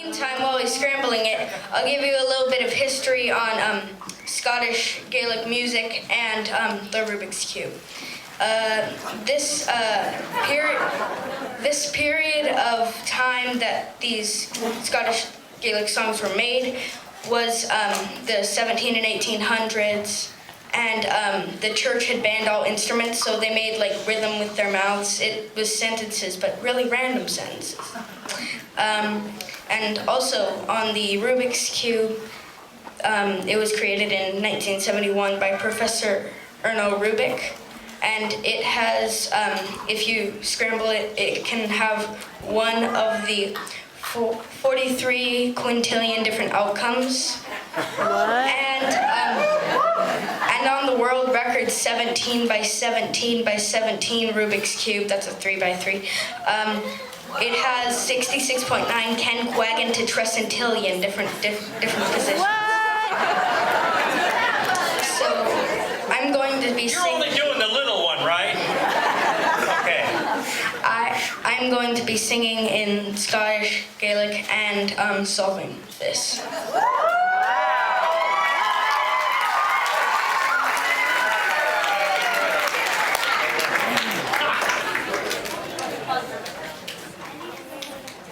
Meantime, while he's scrambling it, I'll give you a little bit of history on Scottish Gaelic music and the Rubik's Cube. This period of time that these Scottish Gaelic songs were made was the 17 and 1800s, and the church had banned all instruments, so they made like rhythm with their mouths. It was sentences, but really random sentences. And also on the Rubik's Cube, it was created in 1971 by Professor Rubik, and it has, if you scramble it, it can have one of the 43 quintillion different outcomes. And on the world record 17 by 17 by 17 Rubik's Cube, that's a 3 by 3, it has 66.9 quinquagentillion different positions. So I'm going to be You're only doing the little one, right? Okay. I'm going to be singing in Scottish, Gaelic, and solving this.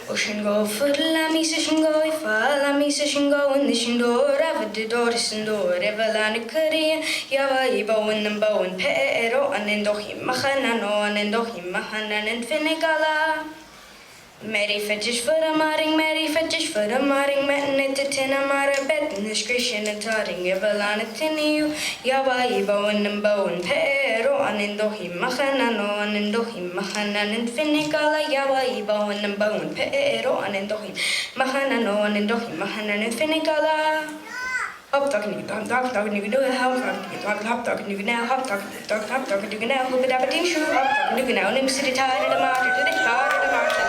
Ocean go foot la mi session go if la mi session go in the shindor ever the door is door ever land career yava ibo in the bow and pero and in dohim mahana no and dohim mahana and finigala Mary fetish for a marring Mary fetish for a marring metin it to tin a mara bet in the scrishin and tarring ever land tinu yava ibo in the bow and pero and in dohim mahana no and dohim mahana and finigala yava ibo in the bow and pero and in dohim mahana no and dohim mahana and finigala hop talking you can do it hop talking you can now hop talking you can now hook it up a tin shoe hop talking you can now nim city tired of the martyr to the heart of the martyr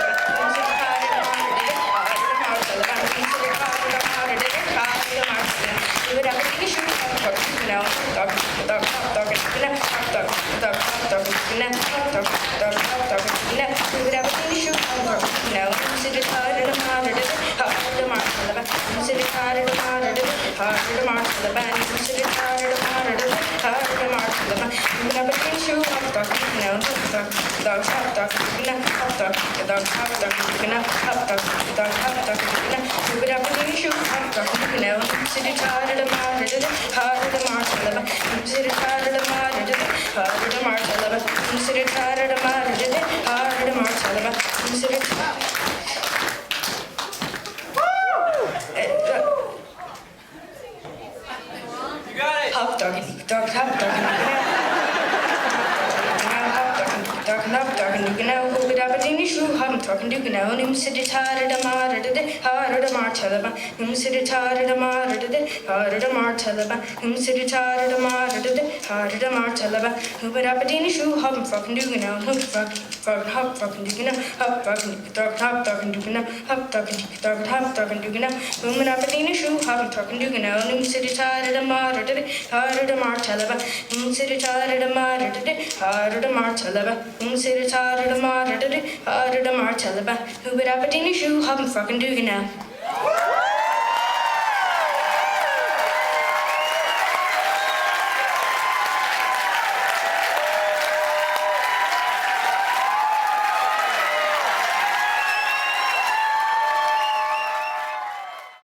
talking to you now, him sit it hard at a martyr, hard at a martyr, him sit it hard at a martyr, hard at a martyr, him sit it hard at a martyr, hard at a martyr, who would have a dinner shoe, hop fucking do you now, hop fucking do you now, hop talking do you now, hop talking do you now, who would have a dinner shoe, hop talking do you now, him sit it hard at a martyr, hard at a martyr, him sit it hard at a martyr, hard at a martyr, him sit it hard at a martyr, hard at a martyr. Who would have a dinner shoe, hop and fucking do you now?